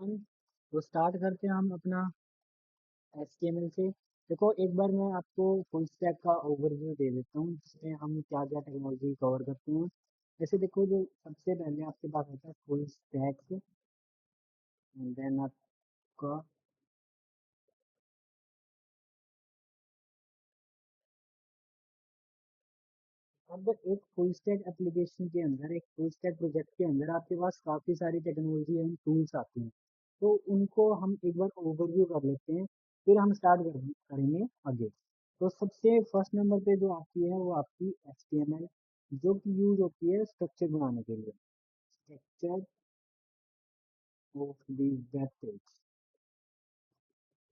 हम तो स्टार्ट करते हैं हम अपना HTML से। देखो एक बार मैं आपको फुल स्टैक का ओवरव्यू दे देता हूँ जिसमें हम क्या क्या टेक्नोलॉजी कवर करते हैं। जैसे देखो जो सबसे पहले आपके पास आता है फुल स्टैक, देन आपका अब एक फुल स्टैक एप्लीकेशन के अंदर, एक फुल स्टैक प्रोजेक्ट के अंदर आपके पास काफ़ी सारी टेक्नोलॉजी एंड टूल्स आते हैं। तो उनको हम एक बार ओवरव्यू कर लेते हैं, फिर हम स्टार्ट करेंगे आगे। तो सबसे फर्स्ट नंबर पे जो आती है वो आपकी HTML, जो कि यूज होती है स्ट्रक्चर बनाने के लिए, structure of the web page.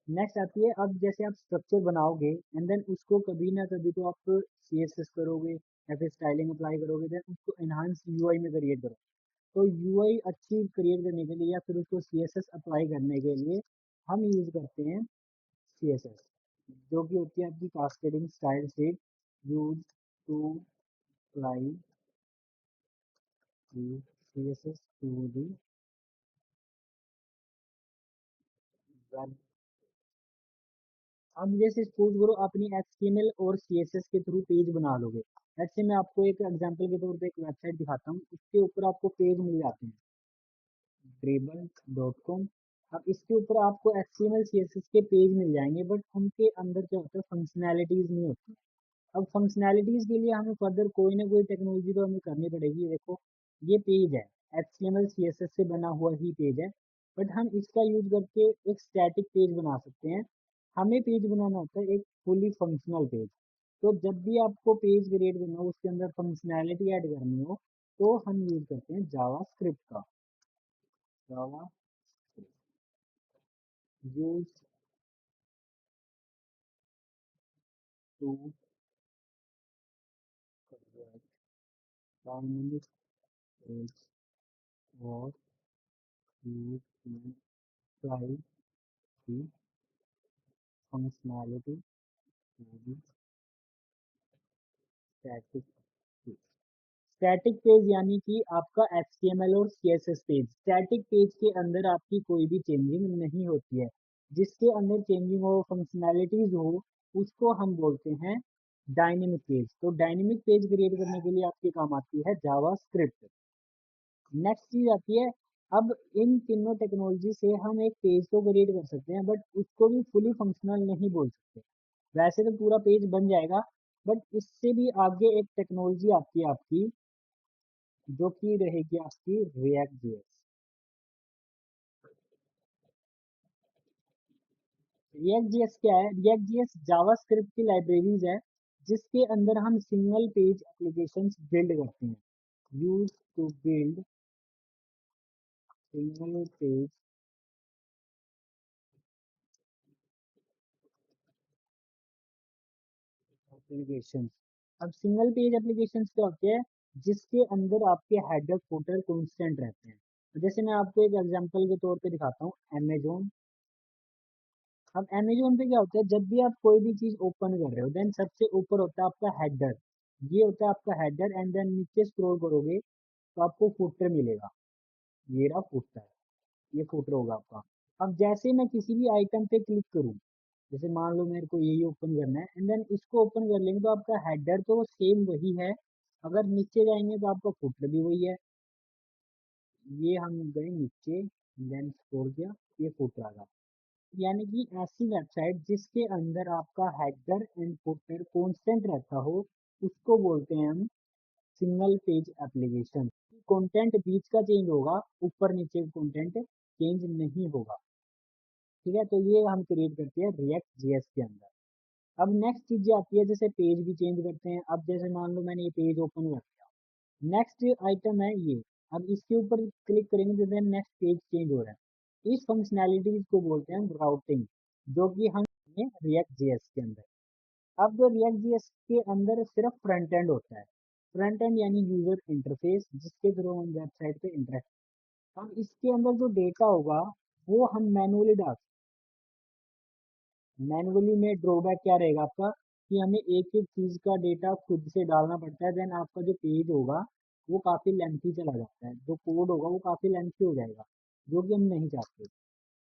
Next आती है, अब जैसे आप स्ट्रक्चर बनाओगे एंड देन उसको कभी ना कभी तो आप CSS करोगे या फिर स्टाइलिंग अप्लाई करोगे, देन उसको एनहांस UI में क्रिएट करोगे। तो UI अच्छी क्रिएट करने के लिए या फिर उसको CSS अप्लाई करने के लिए हम यूज करते हैं CSS, जो कि होती है आपकी cascading style sheet use to apply CSS to the web. अब जैसे सपोज करो अपनी HTML और CSS के थ्रू पेज बना लोगे। ऐसे मैं आपको एक एग्जांपल के तौर पे एक वेबसाइट दिखाता हूँ, उसके ऊपर आपको पेज मिल जाते हैं dribble.com। अब इसके ऊपर आपको HTML CSS के पेज मिल जाएंगे, बट उनके अंदर क्या होता है, फंक्शनैलिटीज नहीं होती। अब फंक्शनैलिटीज के लिए हमें फर्दर कोई ना कोई टेक्नोलॉजी तो हमें करनी पड़ेगी। देखो ये पेज है, HTML CSS से बना हुआ ही पेज है, बट हम इसका यूज करके एक स्टैटिक पेज बना सकते हैं। हमें पेज बनाना होता है एक फुली फंक्शनल पेज। तो जब भी आपको पेज क्रिएट करना हो, उसके अंदर फंक्शनैलिटी ऐड करनी हो, तो हम यूज करते हैं जावा स्क्रिप्ट का। Java use to dynamic page और use to try the functionality static page. Static page यानी कि आपका HTML और CSS पेज। स्टैटिक पेज के अंदर आपकी कोई भी चेंजिंग नहीं होती है। जिसके अंदर चेंजिंग हो, फंक्शनैलिटीज हो, उसको हम बोलते हैं डायनेमिक पेज। तो डायनेमिक पेज क्रिएट करने के लिए आपके काम आती है जावा स्क्रिप्ट। नेक्स्ट चीज आती है, अब इन तीनों टेक्नोलॉजी से हम एक पेज तो क्रिएट कर सकते हैं, बट उसको भी फुली फंक्शनल नहीं बोल सकते। वैसे तो पूरा पेज बन जाएगा, बट इससे भी आगे एक टेक्नोलॉजी आती है आपकी, जो कि रहेगी आपकी रिएक्ट जेएस। रिएक्ट जेएस क्या है? रिएक्ट जेएस जावास्क्रिप्ट की लाइब्रेरीज है, जिसके अंदर हम सिंगल पेज एप्लीकेशंस बिल्ड करते हैं। Use to build single page application. अब सिंगल पेज एप्लीकेशन क्या होते हैं? जिसके अंदर आपके हेडर फुटर कॉन्स्टेंट रहते हैं। तो जैसे मैं आपको एक एग्जांपल के तौर पे दिखाता हूँ, अमेजोन। अब अमेजोन पे क्या होता है, जब भी आप कोई भी चीज ओपन कर रहे हो, देन सबसे ऊपर होता है आपका हेडर। ये होता है आपका हेडर, एंड देन नीचे स्क्रॉल करोगे तो आपको फुटर मिलेगा। ये रहा फुटर, ये फुटर होगा आपका। अब जैसे मैं किसी भी आइटम पे क्लिक करूँ, जैसे मान लो मेरे को यही ओपन करना है, एंड देन इसको ओपन कर लेंगे तो आपका हेडर तो सेम वही है। अगर नीचे जाएंगे तो आपका फुटर भी वही है। ये हम गए नीचे, देन स्क्रॉल किया, ये फुटर आ गया। यानी कि ऐसी वेबसाइट जिसके अंदर आपका हेडर एंड फुटर कांस्टेंट रहता हो, उसको बोलते हैं हम सिंगल पेज एप्लीकेशन। कंटेंट बीच का चेंज होगा, ऊपर नीचे कंटेंट चेंज नहीं होगा। ठीक है, तो ये हम क्रिएट करते हैं रिएक्ट जेएस के अंदर। अब नेक्स्ट चीज आती है, जैसे पेज भी चेंज करते हैं। अब जैसे मान लो मैंने ये पेज ओपन कर लिया, नेक्स्ट आइटम है ये। अब इसके ऊपर क्लिक करेंगे तो देन नेक्स्ट पेज चेंज हो रहा है। इस फंक्शनैलिटीज को बोलते हैं राउटिंग, जो कि हम रिएक्ट जेएस के अंदर। अब रिएक्ट जेएस के अंदर सिर्फ फ्रंट एंड होता है। फ्रंट एंड यानी यूजर इंटरफेस, जिसके थ्रू हम वेबसाइट पे इंटरेक्ट। अब इसके अंदर जो डेटा होगा वो हम मैनुअली डाल। मैनुअली में ड्रॉबैक क्या रहेगा आपका, कि हमें एक एक चीज का डेटा खुद से डालना पड़ता है। देन आपका जो पेज होगा वो काफी लेंथी चला जाता है, जो कोड होगा वो काफी लेंथी हो जाएगा, जो कि हम नहीं चाहते।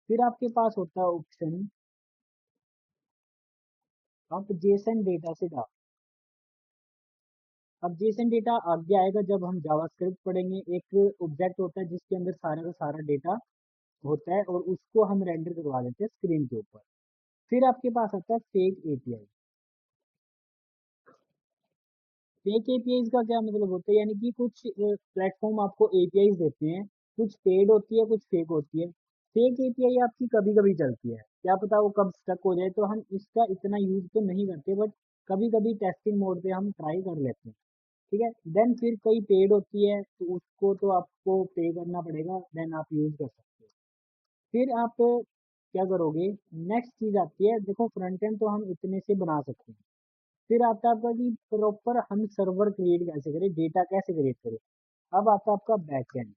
फिर आपके पास होता है ऑप्शन, आप जेसन डेटा से डाल। अब जेसन डेटा आगे आएगा जब हम जावास्क्रिप्ट पढ़ेंगे। एक ऑब्जेक्ट होता है जिसके अंदर सारा का सारा डेटा होता है और उसको हम रेंडर करवा देते हैं स्क्रीन के ऊपर। फिर आपके पास आता है फेक एपीआई। फेक एपीआईज का क्या मतलब होता है, यानी कि कुछ प्लेटफॉर्म आपको एपीआईज देते हैं, कुछ पेड होती है, कुछ फेक होती है। फेक एपीआई आपकी कभी कभी चलती है, क्या पता वो कब स्टक हो जाए, तो हम इसका इतना यूज तो नहीं करते, बट कभी कभी टेस्टिंग मोड पे हम ट्राई कर लेते हैं। ठीक है। देन फिर कई पेड होती है तो उसको तो आपको पे करना पड़ेगा, देन आप यूज कर सकते हो। फिर आप क्या करोगे, नेक्स्ट चीज आती है, देखो फ्रंट एंड तो हम इतने से बना सकते हैं। फिर आता है आपका कि प्रॉपर हम सर्वर क्रिएट कैसे करें, डेटा कैसे क्रिएट करें। अब आता है आपका बैकएंड।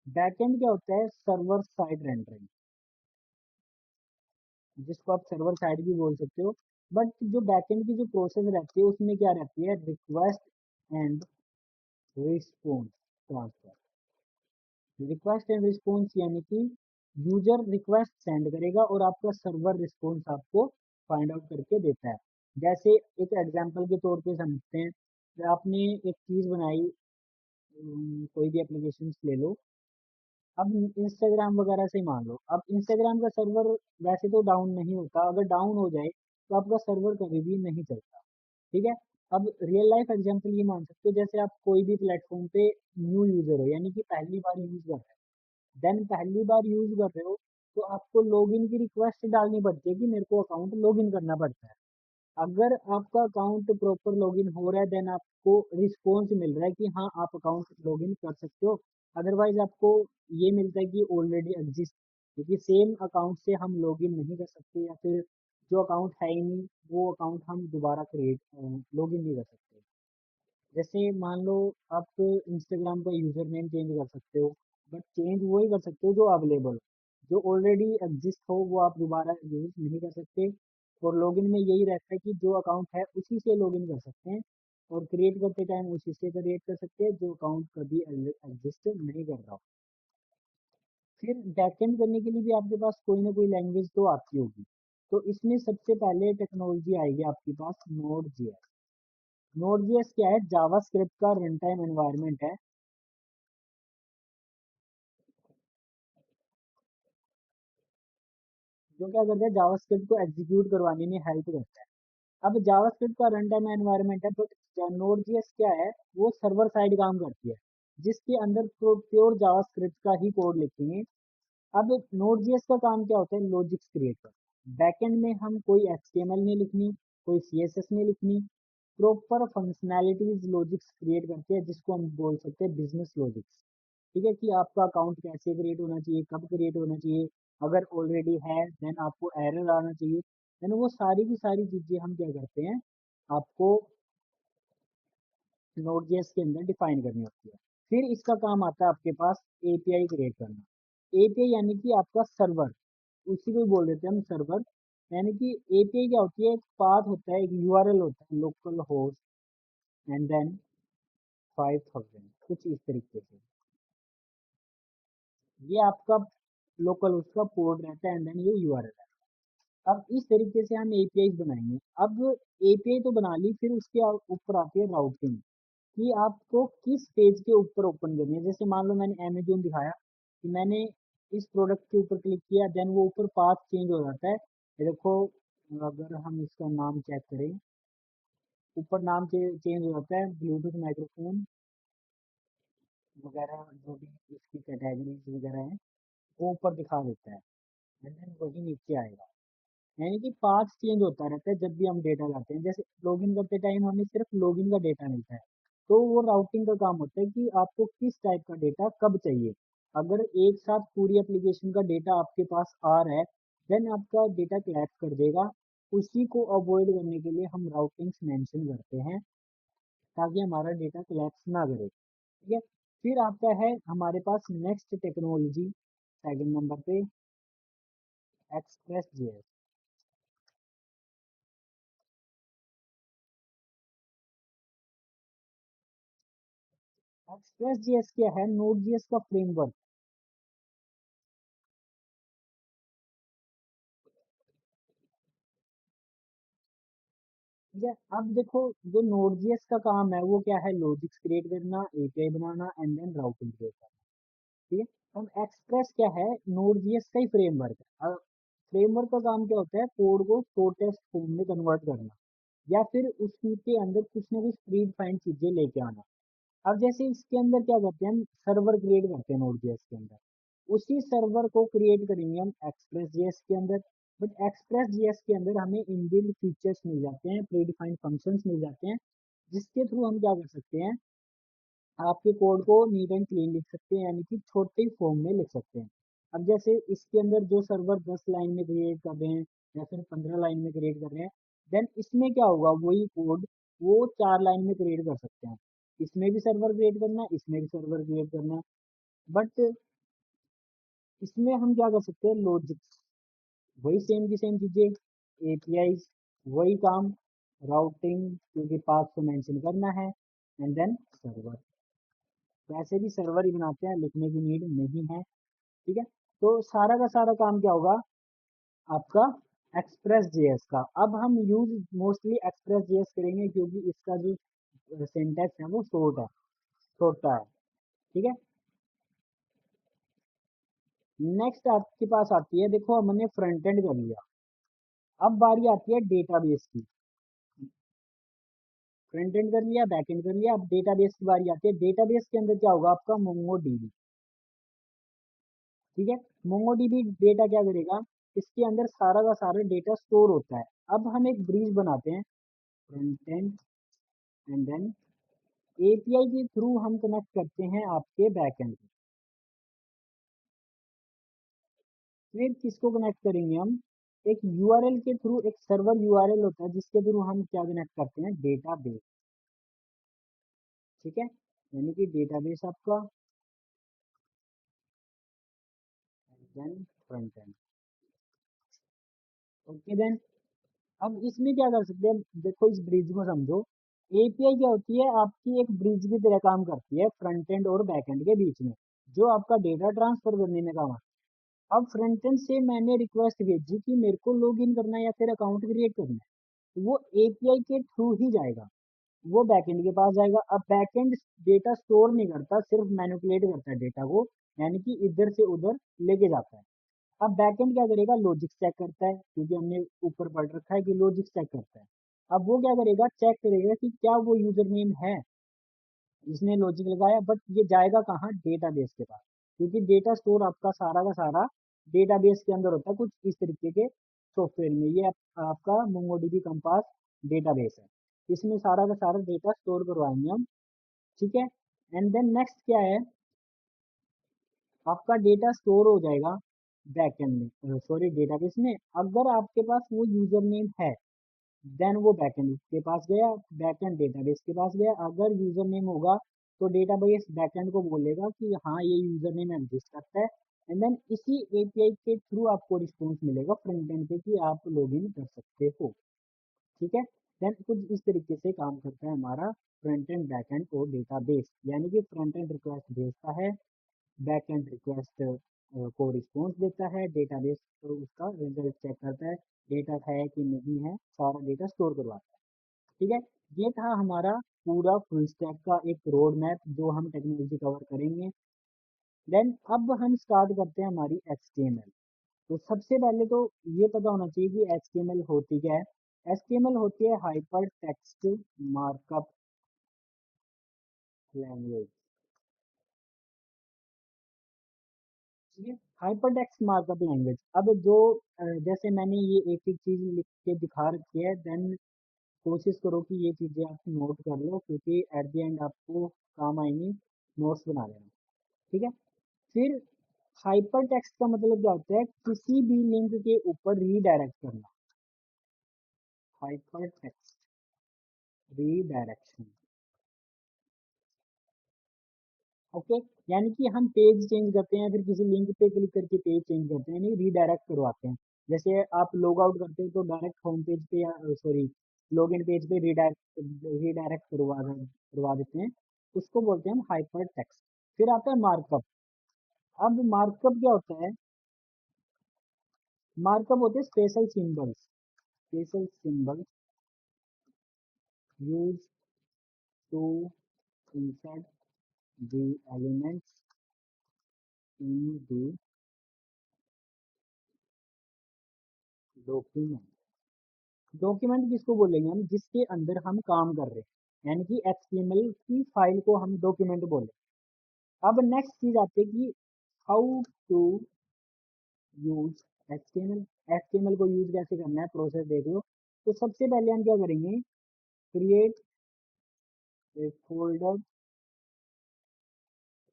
बैकएंड क्या होता है, सर्वर साइड रेंडरिंग, जिसको आप सर्वर साइड भी बोल सकते हो। बट जो बैकएंड की जो प्रोसेस रहती है उसमें क्या रहती है, request and response transfer. Request and response यानी कि यूजर रिक्वेस्ट सेंड करेगा और आपका सर्वर रिस्पॉन्स आपको फाइंड आउट करके देता है। जैसे एक एग्जांपल के तौर पे समझते हैं कि आपने एक चीज़ बनाई, कोई भी एप्लीकेशन ले लो। अब इंस्टाग्राम वगैरह से ही मान लो, अब इंस्टाग्राम का सर्वर वैसे तो डाउन नहीं होता, अगर डाउन हो जाए तो आपका सर्वर कभी भी नहीं चलता। ठीक है। अब रियल लाइफ एग्जांपल ये मान सकते हो, जैसे आप कोई भी प्लेटफॉर्म पे न्यू यूजर हो, यानी कि पहली बार यूज कर रहे हो, देन पहली बार यूज कर रहे हो, तो आपको लॉगिन की रिक्वेस्ट डालनी पड़ती है कि मेरे को अकाउंट लॉगिन करना पड़ता है। अगर आपका अकाउंट प्रॉपर लॉगिन हो रहा है, देन आपको रिस्पॉन्स मिल रहा है कि हाँ आप अकाउंट लॉगिन कर सकते हो। अदरवाइज आपको ये मिलता है कि ऑलरेडी एग्जिस्ट, क्योंकि सेम अकाउंट से हम लॉगिन नहीं कर सकते, या फिर जो अकाउंट है ही नहीं वो अकाउंट हम दोबारा क्रिएट लॉगिन नहीं कर सकते। जैसे मान लो आप इंस्टाग्राम का यूजर नेम चेंज कर सकते हो, बट चेंज वही कर सकते हो जो अवेलेबल हो, जो ऑलरेडी एग्जिस्ट हो वो आप दोबारा यूज नहीं कर सकते। और लॉगिन में यही रहता है कि जो अकाउंट है उसी से लॉगिन कर सकते हैं, और क्रिएट करते टाइम उसी से क्रिएट कर सकते हैं जो अकाउंट कभी एग्जिस्ट नहीं कर रहा हो। फिर बैकएंड करने के लिए भी आपके पास कोई ना कोई लैंग्वेज तो आती होगी। तो इसमें सबसे पहले टेक्नोलॉजी आएगी आपके पास नोड जेएस। नोड जेएस क्या है, जावा स्क्रिप्ट का रन टाइम एनवायरनमेंट है, जो क्या करता है जावास्क्रिप्ट को एग्जीक्यूट करवाने में हेल्प करता है। अब जावास्क्रिप्ट का रन टाइम एनवायरनमेंट है, बट नोड जेएस क्या है, वो सर्वर साइड काम करती है, जिसके अंदर प्योर जावास्क्रिप्ट का ही कोड लिखेंगे। अब नोड जेएस का काम क्या होता है, लॉजिक्स क्रिएट करना। बैकएंड में हम कोई एचटीएमएल नहीं लिखनी, कोई सीएसएस नहीं लिखनी, प्रॉपर फंक्शनैलिटीज लॉजिक्स क्रिएट करते हैं, जिसको हम बोल सकते हैं बिजनेस लॉजिक्स। ठीक है, कि आपका अकाउंट कैसे क्रिएट होना चाहिए, कब क्रिएट होना चाहिए, अगर ऑलरेडी है देन आपको एरर आना चाहिए, देन वो सारी की सारी चीजें हम क्या करते हैं, आपको नोड जेएस के अंदर डिफाइन करनी होती है। फिर इसका काम आता है आपके पास एपीआई क्रिएट करना। एपीआई यानी कि आपका सर्वर, उसी को ही बोल देते हैं हम सर्वर। यानी कि एपीआई क्या होती है, एक पाथ होता है, एक यूआरएल होता है, लोकल होस्ट एंड देन 5000, कुछ इस तरीके से। ये आपका लोकल उसका पोर्ट रहता है एंड देन ये यूआरएल है। अब इस तरीके से हम एपीआई बनाएंगे। अब एपीआई तो बना ली, फिर उसके ऊपर आती है राउटिंग, कि आपको किस पेज के ऊपर ओपन करनी है। जैसे मान लो मैंने अमेजोन दिखाया कि मैंने इस प्रोडक्ट के ऊपर क्लिक किया, देन वो ऊपर पाथ चेंज हो जाता है, ये देखो। अगर हम इसका नाम चेक करें, ऊपर नाम चेंज हो जाता है, ब्लूटूथ माइक्रोफोन वगैरह जो भी इसकी कैटेगरीज वगैरह है वो ऊपर दिखा देता है, एंड देन वही नीचे आएगा। यानी कि पाथ चेंज होता रहता है जब भी हम डेटा लाते हैं। जैसे लॉगिन करते टाइम हमें सिर्फ लॉगिन का डेटा मिलता है, तो वो राउटिंग का काम होता है कि आपको किस टाइप का डेटा कब चाहिए। अगर एक साथ पूरी एप्लीकेशन का डेटा आपके पास आ रहा है, देन आपका डेटा क्लैप्स कर देगा। उसी को अवॉइड करने के लिए हम राउटिंग्स मेंशन करते हैं, ताकि हमारा डेटा क्लैप्स ना करे। ठीक है। फिर आता है हमारे पास नेक्स्ट टेक्नोलॉजी सेकंड नंबर पे, एक्सप्रेस जेएस। एक्सप्रेस जेएस क्या है, नोड जेएस का फ्रेमवर्क। ठीक है। अब देखो, जो नोड.js का काम है वो क्या है, लॉजिक्स क्रिएट करना, एपीआई बनाना एंड देन राउटिंग क्रिएट करना। ठीक है। अब एक्सप्रेस क्या है, नोड.js का ही फ्रेमवर्क है। फ्रेमवर्क का काम क्या होता है, कोड को शॉर्टेस्ट फॉर्म में कन्वर्ट करना, या फिर उसके अंदर कुछ ना कुछ प्री डिफाइंड चीजें लेके आना। अब जैसे इसके अंदर क्या करते हैं, हम सर्वर क्रिएट करते हैं नोड.js के अंदर, उसी सर्वर को क्रिएट करेंगे हम एक्सप्रेस जेएस के अंदर। बट एक्सप्रेस जेएस के अंदर हमें इनबिल्ट फीचर्स मिल जाते हैं, प्री डिफाइंड फंक्शंस मिल जाते हैं, जिसके थ्रू हम क्या कर सकते हैं, आपके कोड को नीट एंड क्लीन लिख सकते हैं, यानी कि छोटे फॉर्म में लिख सकते हैं। अब जैसे इसके अंदर जो सर्वर 10 लाइन में क्रिएट कर रहे हैं या फिर 15 लाइन में क्रिएट कर रहे हैं, देन इसमें क्या होगा, वही कोड वो 4 लाइन में क्रिएट कर सकते हैं। इसमें भी सर्वर क्रिएट करना है, इसमें भी सर्वर क्रिएट करना है। बट इसमें हम क्या कर सकते हैं, लॉजिक्स वही सेम की सेम चीजें, एपीआई वही काम, राउटिंग क्योंकि पाथ को मेंशन करना है, एंड देन सर्वर। वैसे भी सर्वर ही बनाते हैं, लिखने की नीड नहीं है। ठीक है। तो सारा का सारा काम क्या होगा आपका, एक्सप्रेस जेएस का। अब हम यूज मोस्टली एक्सप्रेस जेएस करेंगे, क्योंकि इसका जो सिंटैक्स है वो शॉर्ट है, छोटा है। ठीक है। नेक्स्ट आपके पास आती है, देखो हमने फ्रंट एंड कर लिया, अब बारी आती है डेटाबेस की। फ्रंट एंड कर लिया, बैक एंड कर लिया, अब डेटाबेस की बारी आती है। डेटाबेस के अंदर क्या होगा आपका, मोंगोडीबी। ठीक है। मोंगोडीबी डेटा क्या करेगा, इसके अंदर सारा का सारा डेटा स्टोर होता है। अब हम एक ब्रिज बनाते हैं, front end and then API के थ्रू हम कनेक्ट करते हैं आपके बैक एंड को। फिर किसको कनेक्ट करेंगे हम, एक यूआरएल के थ्रू, एक सर्वर यूआरएल होता है जिसके थ्रू हम क्या कनेक्ट करते हैं, डेटाबेस। ठीक है। यानी कि डेटाबेस आपका, then front end. Okay then, अब इसमें क्या कर सकते हैं, देखो इस ब्रिज को समझो। एपीआई क्या होती है, आपकी एक ब्रिज की तरह काम करती है फ्रंट एंड और बैक एंड के बीच में, जो आपका डेटा ट्रांसफर करने में काम आता है। अब फ्रंट एंड से मैंने रिक्वेस्ट भेजी कि मेरे को लॉग इन करना है या फिर अकाउंट क्रिएट करना है, तो वो एपीआई के थ्रू ही जाएगा, वो बैकएंड के पास जाएगा। अब बैकएंड डेटा स्टोर नहीं करता, सिर्फ मैनिपुलेट करता है डेटा को, यानी कि इधर से उधर लेके जाता है। अब बैकएंड क्या करेगा, लॉजिक चेक करता है, क्योंकि हमने ऊपर पढ़ रखा है कि लॉजिक चेक करता है। अब वो क्या करेगा, चेक करेगा कि क्या वो यूजर नेम है, इसने लॉजिक लगाया, बट ये जाएगा कहाँ, डेटाबेस के पास, क्योंकि डेटा स्टोर आपका सारा का सारा डेटाबेस के अंदर होता है, कुछ इस तरीके के सॉफ्टवेयर में। ये आपका मोंगोडीबी कंपास डेटाबेस है, इसमें सारा का सारा डेटा स्टोर करवाएंगे हम। ठीक है। एंड देन नेक्स्ट क्या है, आपका डेटा स्टोर हो जाएगा बैकएंड में, सॉरी डेटाबेस में। अगर आपके पास वो यूजर नेम है, देन वो बैकएंड के पास गया, बैकएंड डेटाबेस के पास गया। अगर यूजर नेम होगा तो डेटाबेस बैकएंड को बोलेगा कि हाँ ये यूजर नेम एग्जिस्ट करता है, एंड देन इसी एपीआई के थ्रू आपको रिस्पॉन्स मिलेगा फ्रंट एंड पे कि आप लॉगिन कर सकते हो। ठीक है। देन कुछ इस तरीके से काम करता है हमारा फ्रंट एंड बैक एंड और डेटाबेस, यानी कि फ्रंट एंड रिक्वेस्ट भेजता है, बैक एंड रिक्वेस्ट को रिस्पॉन्स देता है, डेटाबेस तो उसका रिजल्ट चेक करता है, डेटा है कि नहीं है, सारा डेटा स्टोर करवाता है। ठीक है। ये था हमारा पूरा फुल स्टैक का एक रोड मैप जो हम टेक्नोलॉजी कवर करेंगे। देन अब हम स्टार्ट करते हैं हमारी HTML। तो सबसे पहले तो ये पता होना चाहिए कि HTML होती क्या है। HTML होती है हाइपर टेक्स्ट मार्कअप लैंग्वेज। ठीक है। Hyper text markup language. अब जो जैसे मैंने ये एक एक चीज लिख के दिखा रखी है, देन कोशिश करो कि ये चीजें आप नोट कर लो, क्योंकि एट द एंड आपको काम आएंगी, नोट्स बना लेना। ठीक है। फिर हाइपर टेक्स्ट का मतलब क्या होता है, किसी भी लिंक के ऊपर रीडायरेक्ट करना, हाइपर टेक्स्ट रीडायरेक्शन। ओके। यानी कि हम पेज चेंज करते हैं, फिर किसी लिंक पे क्लिक करके पेज चेंज करते हैं, यानी रीडायरेक्ट करवाते हैं। जैसे आप लॉग आउट करते हो तो डायरेक्ट होम पेज पे या सॉरी लॉग इन पेज पे रीडायरेक्ट रीडायरेक्ट करवा देते हैं, उसको बोलते हैं हम हाइपर टेक्स्ट। फिर आता है मार्कअप। अब मार्कअप क्या होता है, मार्कअप होते हैं special symbols, special symbol. Use to insert the elements in the document। Document किसको बोलेंगे हम, जिसके अंदर हम काम कर रहे हैं, यानी कि HTML की फाइल को हम डॉक्यूमेंट बोले। अब नेक्स्ट चीज आती है कि हाउ टू यूज HTML को यूज कैसे करना है, प्रोसेस देख लो। तो सबसे पहले हम क्या करेंगे, create a folder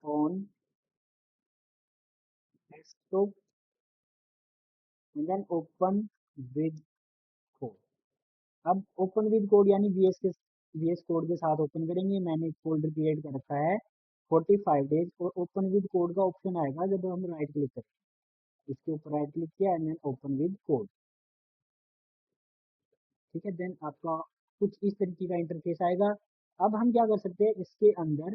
on desktop and then open with code. अब ओपन विद कोड यानी वीएस कोड के साथ ओपन करेंगे। मैंने एक फोल्डर क्रिएट कर रखा है 45 डेज, और ओपन विद कोड का ऑप्शन आएगा जब हम राइट क्लिक करेंगे, इसके ऊपर राइट क्लिक किया and then open with code. ठीक है, देन आपका कुछ इस तरीके का इंटरफेस आएगा। अब हम क्या कर सकते हैं, इसके अंदर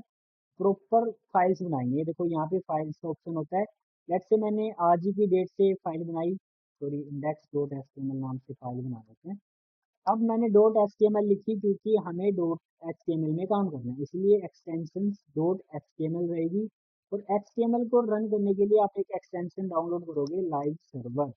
प्रॉपर फाइल्स बनाएंगे। देखो यहाँ पे फाइल्स का ऑप्शन होता है। लेट्स से मैंने आज ही की डेट से फाइल बनाई, सॉरी index.html नाम से फाइल बना लेते हैं। अब मैंने dot H T M L लिखी क्योंकि हमें dot H T M L में काम करना है, इसलिए extension dot H T M L रहेगी। और एच टी एम एल को रन करने के लिए आप एक एक्सटेंशन डाउनलोड करोगे, लाइव सर्वर।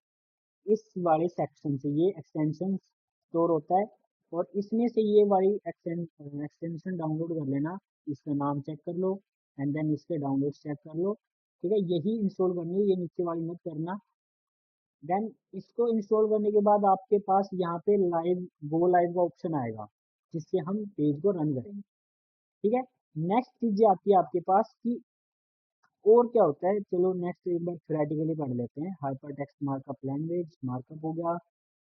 इस वाले सेक्शन से ये एक्सटेंशन स्टोर होता है, और इसमें से ये वाली एक्सटेंशन डाउनलोड कर लेना। इसका नाम चेक कर लो एंड देन इसके डाउनलोड चेक कर लो। ठीक है, यही इंस्टॉल करनी है, ये नीचे वाली मत करना। देन इसको इंस्टॉल करने के बाद आपके पास यहाँ पे गो लाइव का ऑप्शन आएगा, जिससे हम पेज को रन करेंगे। ठीक है, नेक्स्ट चीज आती है आपके पास कि और क्या होता है। चलो नेक्स्ट एक बार थ्योरेटिकली पढ़ लेते हैं। Hyper text markup language markup हो गया,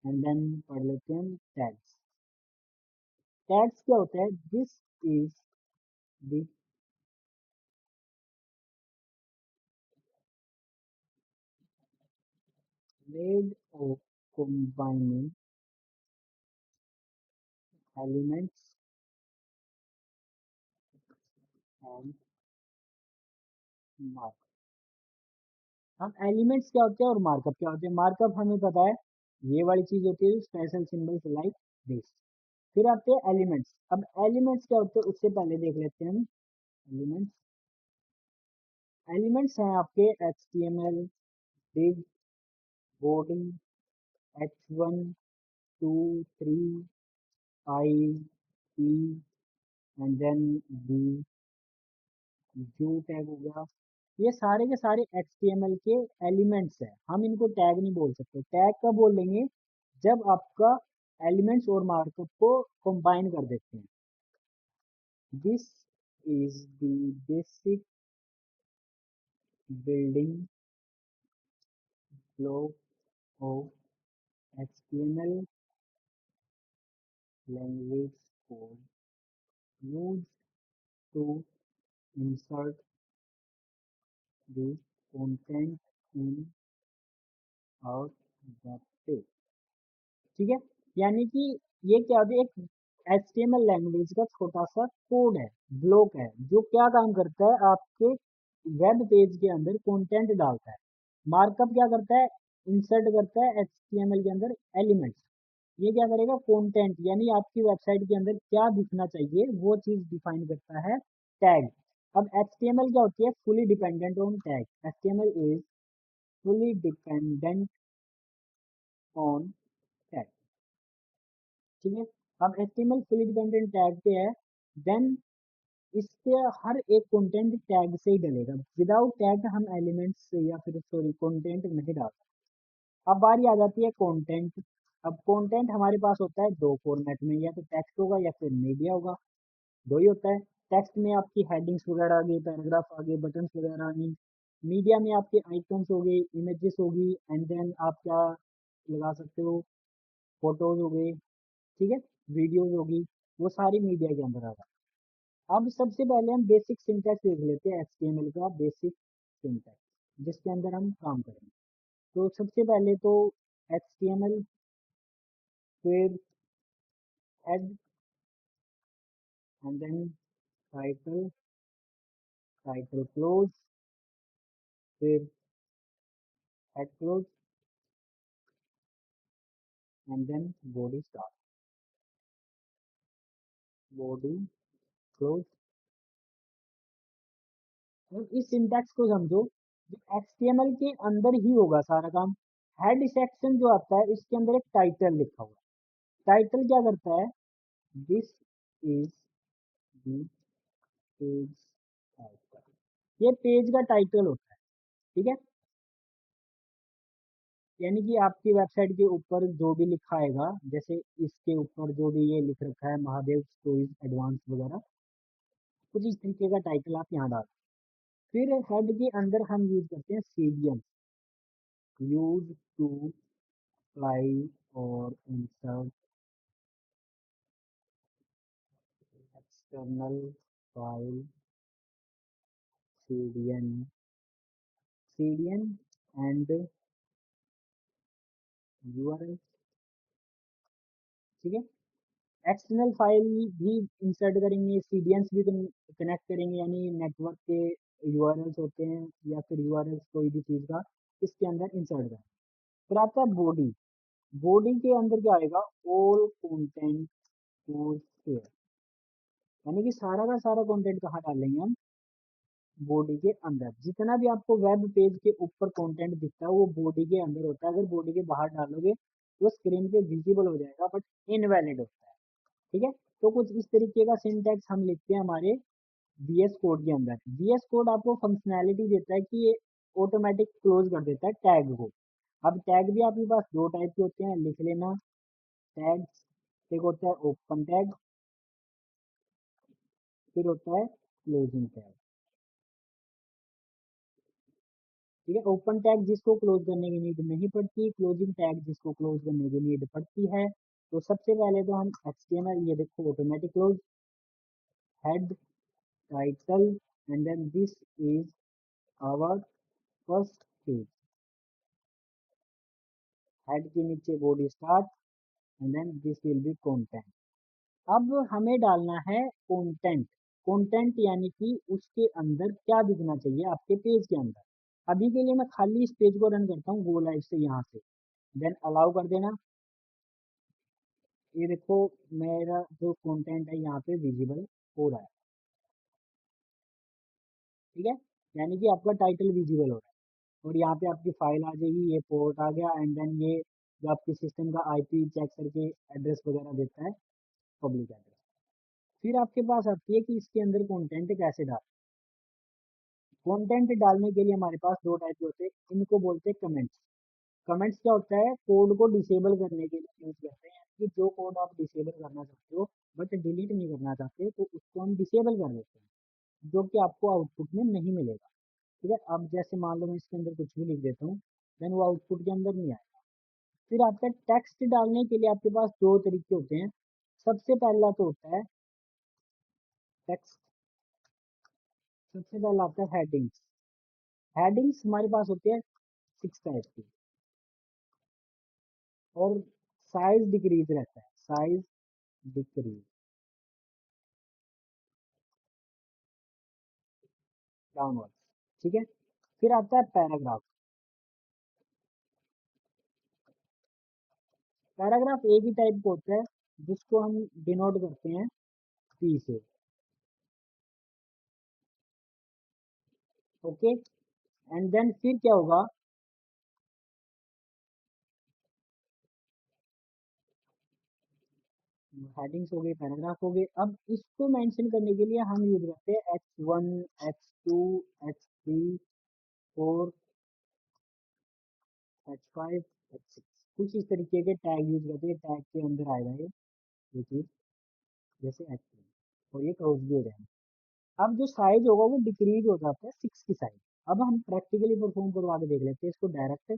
एंड देन पढ़ लेते हैं टैग्स। टैग्स क्या होता है, this is the made of combining elements and markup। हम एलिमेंट्स क्या होते हैं और मार्कअप क्या होते हैं। मार्कअप हमें पता है, ये वाली चीज होती है स्पेशल सिंबल्स लाइक दिस। फिर आते हैं एलिमेंट्स। अब एलिमेंट्स क्या होते हैं उससे पहले देख लेते हैं हम। एलिमेंट्स एलिमेंट्स हैं आपके HTML, div, body, h1, 2, 3, I, p and then b, जो टैग हो गया। ये सारे के सारे HTML के एलिमेंट्स हैं, हम इनको टैग नहीं बोल सकते। टैग कब बोलेंगे, जब आपका एलिमेंट्स और मार्कअप को कंबाइन कर देते हैं। This is the basic building block of HTML language code used to insert the content in our web page। ठीक है, यानी कि ये क्या होता है, एक HTML लैंग्वेज का छोटा सा कोड है, ब्लॉक है, जो क्या काम करता है, आपके वेब पेज के अंदर कंटेंट डालता है। मार्कअप क्या करता है, इंसर्ट करता है HTML के अंदर एलिमेंट्स। ये क्या करेगा, कंटेंट यानी आपकी वेबसाइट के अंदर क्या दिखना चाहिए वो चीज डिफाइन करता है टैग। अब HTML क्या होती है, fully dependent on tag. HTML is fully dependent on tag. ठीक है, अब HTML फुली डिपेंडेंट टैग पे है, देन इसके हर एक कंटेंट टैग से ही डलेगा। विदाउट टैग हम एलिमेंट्स से या फिर सॉरी कंटेंट नहीं डाल सकते। अब बारी आ जाती है कंटेंट। अब कंटेंट हमारे पास होता है दो फॉर्मेट में, या तो टेक्स्ट होगा या फिर मीडिया होगा, दो ही होता है। टेक्स्ट में आपकी हेडिंग्स वगैरह आ गई, पैराग्राफ आ गए, बटन्स वगैरह आ गई। मीडिया में आपके आइकन्स हो गए, इमेजेस होगी, एंड देन आप क्या लगा सकते हो, फोटोज हो गए। ठीक है, वीडियोज होगी, वो सारी मीडिया के अंदर आ रहा है। अब सबसे पहले हम बेसिक सिंटैक्स देख लेते हैं, HTML का बेसिक सिंटैक्स जिसके अंदर हम काम करेंगे। तो सबसे पहले तो HTML, फिर head and then title, title close, फिर head close and then body start. Body close. और इस सिंटैक्स को समझो, जो HTML के अंदर ही होगा सारा काम। हेड सेक्शन जो आता है इसके अंदर एक टाइटल लिखा हुआ है। टाइटल क्या करता है, this is the page title, ये पेज का टाइटल होता है। ठीक है, यानी कि आपकी वेबसाइट के ऊपर जो भी लिखा आएगा, जैसे इसके ऊपर जो भी ये लिख रखा है महादेव स्टोरीज एडवांस वगैरह, कुछ इस तरीके का टाइटल आप यहाँ डाल। फिर हेड के अंदर हम यूज करते हैं सीडियन, यूज टू अप्लाई और insert external file CDN, CDN and URL. ठीक है, एक्सटर्नल फाइल भी इंसर्ट करेंगे, सीडियंस भी कनेक्ट करेंगे, यानी नेटवर्क के यूआरएल्स होते हैं या फिर यूआरएल्स कोई भी चीज़ का इसके अंदर इंसर्ट करें। फिर आता है बॉडी, बॉडी के अंदर क्या आएगा, ऑल कंटेंट टू शेयर, यानी कि सारा का सारा कंटेंट कहाँ डालेंगे हम, बॉडी के अंदर। जितना भी आपको वेब पेज के ऊपर कंटेंट दिखता है वो बॉडी के अंदर होता है, अगर बॉडी के बाहर डालोगे तो स्क्रीन पे विजिबल हो जाएगा बट इनवैलिड होता है। ठीक है, तो कुछ इस तरीके का सिंटैक्स हम लिखते हैं हमारे VS कोड के अंदर। VS कोड आपको फंक्शनैलिटी देता है कि ये ऑटोमेटिक क्लोज कर देता है टैग को। अब टैग भी आपके पास दो टाइप के होते हैं, लिख लेना। टैग एक होता है ओपन टैग, फिर होता है क्लोजिंग टैग। ठीक है, ओपन टैग जिसको क्लोज करने की नीड नहीं पड़ती, क्लोजिंग टैग जिसको क्लोज करने की नीड पड़ती है। तो सबसे पहले तो हम HTML, ये देखो automatic close, head title and then this is our first page, head के नीचे body start and then this will be content. अब हमें डालना है कंटेंट। कंटेंट यानी कि उसके अंदर क्या दिखना चाहिए आपके पेज के अंदर। अभी के लिए मैं खाली इस पेज को रन करता हूँ गो लाइव से यहाँ से, देन अलाउ कर देना। ये देखो मेरा जो कंटेंट है यहाँ पे विजिबल हो रहा है। ठीक है, यानी कि आपका टाइटल विजिबल हो रहा है और यहाँ पे आपकी फाइल आ जाएगी, ये पोर्ट आ गया एंड देन ये जो आपके सिस्टम का IP चेक करके एड्रेस वगैरह देता है, पब्लिक एड्रेस। फिर आपके पास आती है कि इसके अंदर कंटेंट कैसे डाल। कंटेंट डालने के लिए हमारे पास दो टाइप के होते हैं, इनको बोलते हैं कमेंट्स। कमेंट्स क्या होता है, कोड को डिसेबल करने के लिए यूज करते हैं, कि जो कोड आप डिसेबल करना चाहते हो बट डिलीट नहीं करना चाहते तो उसको हम डिसेबल कर देते हैं, जो कि आपको आउटपुट में नहीं मिलेगा। ठीक है, अब जैसे मान लो मैं इसके अंदर कुछ भी लिख देता हूँ, देन वो आउटपुट के अंदर नहीं आएगा। फिर आपका टेक्स्ट डालने के लिए आपके पास दो तरीके होते हैं। सबसे पहला तो होता है टेक्स्ट, सबसे पहला आता है हेडिंग्स। हेडिंग्स हमारे पास होते हैं 6 टाइप की, और साइज डिक्रीज रहता है, साइज डिक्रीज डाउनवर्ड। ठीक है, फिर आता है पैराग्राफ। पैराग्राफ एक ही टाइप का होता है जिसको हम डिनोट करते हैं P से। ओके, एंड देन फिर क्या होगा, हेडिंग्स हो गई, पैराग्राफ हो गए। अब इसको मेंशन करने के लिए हम यूज करते हैं H1, H2, H3, 4, H5, H6, कुछ इस तरीके के टैग यूज करते हैं। टैग के अंदर आएगा ये चीज, जैसे H3, और ये क्लोज भी हो जाएगा। अब जो साइज होगा वो डिक्रीज हो जाता है 6 की साइज। अब हम प्रैक्टिकली परफॉर्म करवा के देख लेते हैं इसको डायरेक्ट।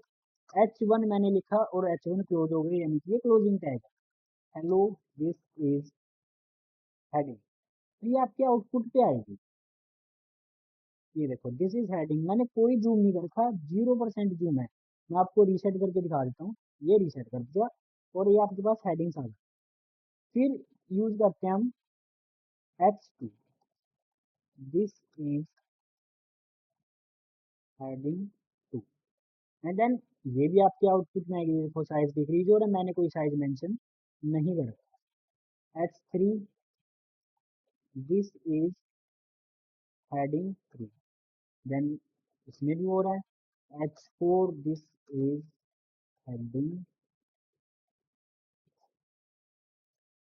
H1 मैंने लिखा और H1 क्लोज हो गई, यानी कि ये क्लोजिंग टैग है। हेलो दिस इज हेडिंग, तो ये आपके आउटपुट पे आएगी। ये देखो दिस इज हेडिंग, मैंने कोई जूम नहीं कर रखा, 0% जूम है। मैं आपको रीसेट करके दिखा देता हूँ, ये रीसेट कर दिया और ये आपके पास हेडिंग्स आ गई। फिर यूज करते हैं हम H2, this is heading 2, and then ये भी आपके आउटपुट में आएगी। देखो साइज डिक्रीज हो रहा है, मैंने कोई साइज मेंशन नहीं कर रखा। H3, this is heading 3, then इसमें भी हो रहा है H4, दिस इज हेडिंग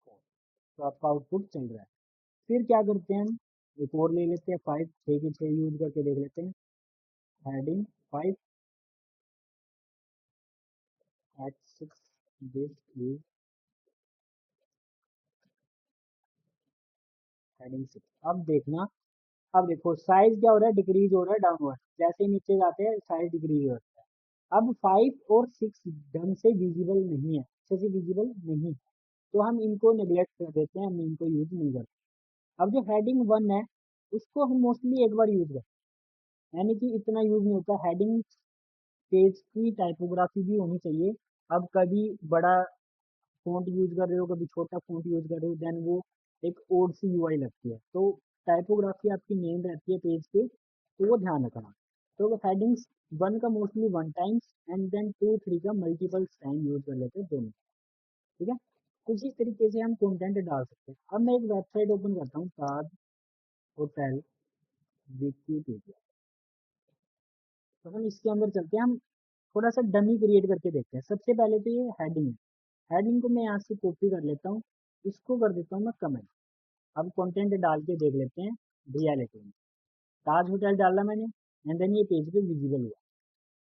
4। तो आपका आउटपुट चल रहा है। फिर क्या करते हैं हम, एक और ले लेते हैं 5, 6 के 6 यूज करके देख लेते हैं। Heading 5 H6, this is heading 6। अब देखना, अब देखो साइज क्या हो रहा है, डिक्रीज हो रहा है डाउनवर्ड, जैसे ही नीचे जाते हैं साइज डिक्रीज होता है। अब 5 और 6 ढंग से विजिबल नहीं है, अच्छे से विजिबल नहीं, तो हम इनको नेग्लेक्ट कर देते हैं, हम इनको यूज नहीं करते। अब जो हेडिंग 1 है उसको हम मोस्टली एक बार यूज करते हैं, यानी कि इतना यूज नहीं होता। हेडिंग पेज की टाइपोग्राफी भी होनी चाहिए। अब कभी बड़ा फ़ॉन्ट यूज़ कर रहे हो, कभी छोटा फ़ॉन्ट यूज़ कर रहे हो, देन वो एक ओड सी यूआई लगती है। तो टाइपोग्राफी आपकी मेन रहती है पेज पे, तो वो ध्यान रखना। तो हेडिंग्स 1 का मोस्टली 1 टाइम्स एंड देन 2, 3 का मल्टीपल टाइम यूज़ कर लेते हैं दोनों। ठीक है? कुछ इस तरीके से हम कंटेंट डाल सकते हैं। अब मैं एक वेबसाइट ओपन करता हूँ, ताज होटल विकिपीडिया। तो हम इसके अंदर चलते हैं, हम थोड़ा सा डमी क्रिएट करके देखते हैं। सबसे पहले तो ये हेडिंग है, हेडिंग को मैं यहाँ से कॉपी कर लेता हूँ, इसको कर देता हूँ मैं कमेंट। अब कंटेंट डाल के देख लेते हैं रियलिटी में। ताज होटल डाला मैंने एंड देन ये पेज पे विजिबल हुआ।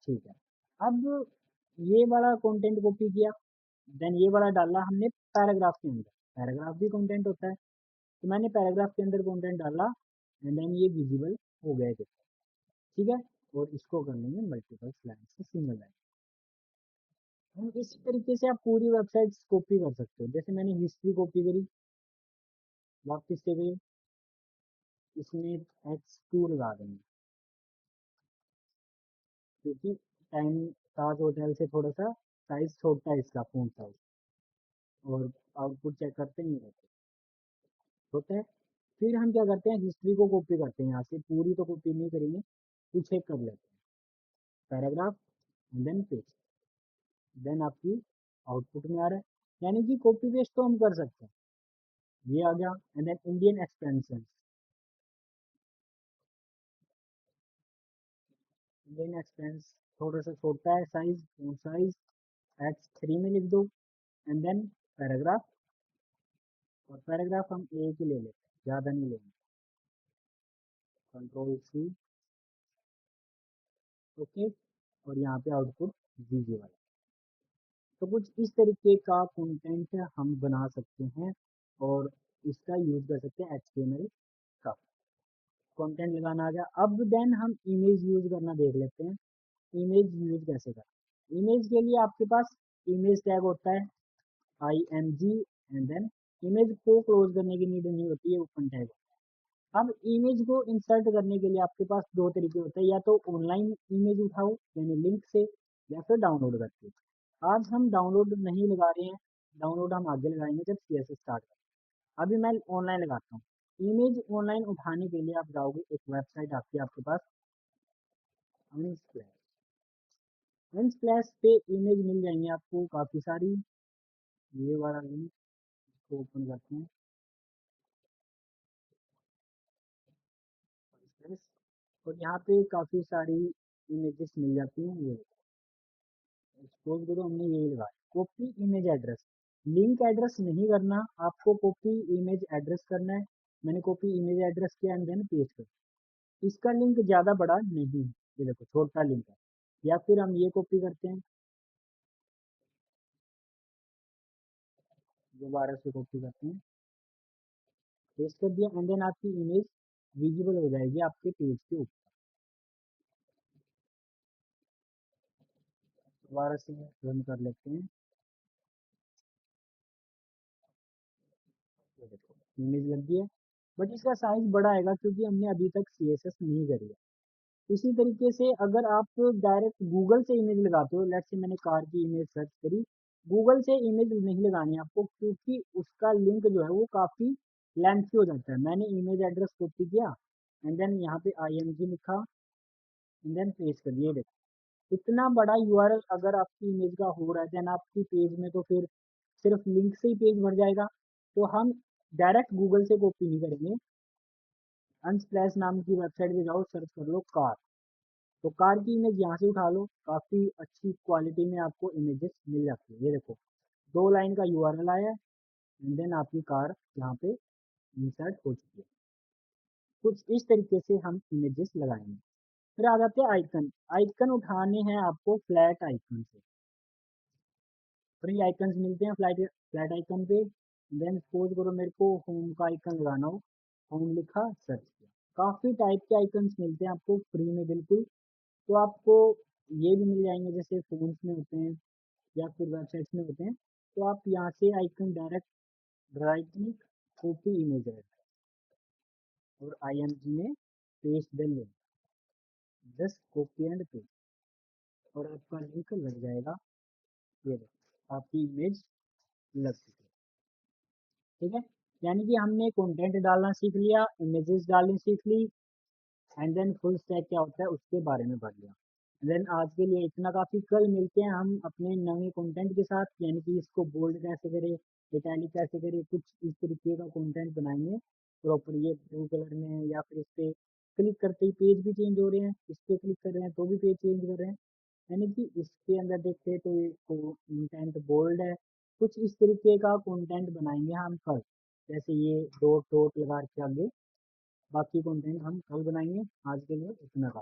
ठीक है, अब ये वाला कंटेंट कॉपी किया, देन ये वाला डाला हमने पैराग्राफ के अंदर। पैराग्राफ भी कंटेंट होता है, तो मैंने पैराग्राफ के अंदर कंटेंट डाला एंड देन ये विजिबल हो गया। ठीक है, और इसको कर लेंगे मल्टीपल लाइन से सिंगल लाइन। हम इसी तरीके से आप पूरी वेबसाइट कॉपी कर सकते हो। जैसे मैंने हिस्ट्री कॉपी करी, वापस से गई, इसमें H2 लगा देंगे, क्योंकि टाइम ताज होटल से थोड़ा सा साइज छोटा है इसका फ़ॉन्ट साइज, और आउटपुट चेक करते ही रहते होता है। फिर हम क्या करते हैं, हिस्ट्री को कॉपी करते हैं, यहाँ से पूरी तो कॉपी नहीं करेंगे, कुछ एक कर लेते हैं, paragraph and then page, then आपकी आउटपुट में आ रहा है। यानी कि कॉपी पेस्ट तो हम कर सकते हैं। ये आ गया and then Indian expansion, Indian expense थोड़ा सा छोटा है साइज, फॉन्ट साइज H3 में लिख दो एंड देन पैराग्राफ, और पैराग्राफ हम एक ही ले लेते हैं, ज़्यादा नहीं लेंगे, Ctrl+C, ओके, और यहाँ पे आउटपुट दीजिए वाला। तो कुछ इस तरीके का कंटेंट हम बना सकते हैं और इसका यूज कर सकते हैं HTML का। कंटेंट लगाना आ गया, अब देन हम इमेज यूज करना देख लेते हैं। इमेज यूज कैसे करें। इमेज के लिए आपके पास इमेज टैग होता है, IMG, एंड देन इमेज को क्लोज करने की नीड नहीं होती है, ओपन टैग। अब इमेज को इंसर्ट करने के लिए आपके पास दो तरीके होते हैं, या तो ऑनलाइन इमेज उठाओ यानी लिंक से, या फिर डाउनलोड करके। आज हम डाउनलोड नहीं लगा रहे हैं, डाउनलोड हम आगे लगाएंगे जब CSS स्टार्ट करें। अभी मैं ऑनलाइन लगाता हूँ। इमेज ऑनलाइन उठाने के लिए आप जाओगे, एक वेबसाइट आती है आपके पास अनस्प्लैश। अनस्प्लैश पे इमेज मिल जाएंगी आपको काफ़ी सारी। ये वाला लिंक को ओपन करते हैं, Unsplash, और यहाँ पे काफ़ी सारी इमेजेस मिल जाती हैं। ये सपोज करो हमने यही लगाया, copy image address, link address नहीं करना आपको, कॉपी इमेज एड्रेस करना है। मैंने कॉपी इमेज एड्रेस किया एंड देन पेस्ट कर। इसका लिंक ज़्यादा बड़ा नहीं है, ये देखो छोटा लिंक है। या फिर हम ये कॉपी करते हैं, दोबारा से कॉपी करते हैं, पेस्ट कर दिया एंड देन आपकी इमेज विजिबल हो जाएगी आपके पेज के ऊपर। दोबारा से रन कर लेते हैं, ये देखो इमेज लग गई है, बट इसका साइज बड़ा आएगा क्योंकि हमने अभी तक CSS नहीं करी है। इसी तरीके से अगर आप डायरेक्ट गूगल से इमेज लगाते हो, लेट्स से मैंने कार की इमेज सर्च करी, गूगल से इमेज नहीं लगानी है आपको, क्योंकि उसका लिंक जो है वो काफ़ी लेंथी हो जाता है। मैंने इमेज एड्रेस कॉपी किया एंड देन यहाँ पे IMG लिखा एंड देन पेस्ट कर दिया। देखो इतना बड़ा URL अगर आपकी इमेज का हो रहा है देन आपकी पेज में तो फिर सिर्फ लिंक से ही पेज भर जाएगा। तो हम डायरेक्ट गूगल से कॉपी नहीं करेंगे, अनस्प्लैश नाम की वेबसाइट पे जाओ, सर्च कर लो कार। तो कार की इमेज यहाँ से उठा लो, काफ़ी अच्छी क्वालिटी में आपको इमेजेस मिल जाती है। ये देखो 2 लाइन का यूआरएल आया है एंड देन आपकी कार यहाँ पे इंसर्ट हो चुकी है। कुछ इस तरीके से हम इमेजेस लगाएंगे। फिर आ जाते हैं आइकन। आइकन उठाने हैं आपको फ्लैट आइकन से। फ्री आइकन्स मिलते हैं फ्लैट फ्लैट आइकन पे। देन सपोज करो मेरे को होम का आइकन लगाना हो, होम लिखा, सर्च किया। काफ़ी टाइप के आइकन्स मिलते हैं आपको फ्री में बिल्कुल। तो आपको ये भी मिल जाएंगे जैसे फोन्स में होते हैं या फिर वेबसाइट्स में होते हैं। तो आप यहाँ से icon direct right click, copy image है और आईएमजी में paste the link, just copy and paste और आपका लिंक लग जाएगा। ये देखो आपकी इमेज लग चुकी है। ठीक है, यानी कि हमने कंटेंट डालना सीख लिया, इमेजेस डालनी सीख ली एंड देन फुल स्टैक क्या होता है उसके बारे में पढ़ लिया। देन आज के लिए इतना काफ़ी। कल मिलते हैं हम अपने नए कंटेंट के साथ, यानी कि इसको बोल्ड कैसे करें, इटैलिक कैसे करें, कुछ इस तरीके का कंटेंट बनाएंगे प्रॉपर। ये ब्लू कलर में है या फिर इस पे क्लिक करते ही पेज भी चेंज हो रहे हैं, इस पे क्लिक कर रहे हैं तो भी पेज चेंज कर रहे हैं। यानी कि इसके अंदर देखते हैं तो ये कंटेंट बोल्ड है। कुछ इस तरीके का कंटेंट बनाएंगे हम कल, जैसे ये डॉट डॉट लगा के आगे। बाकी कंटेंट हम कल बनाएंगे, आज के लिए इतना था।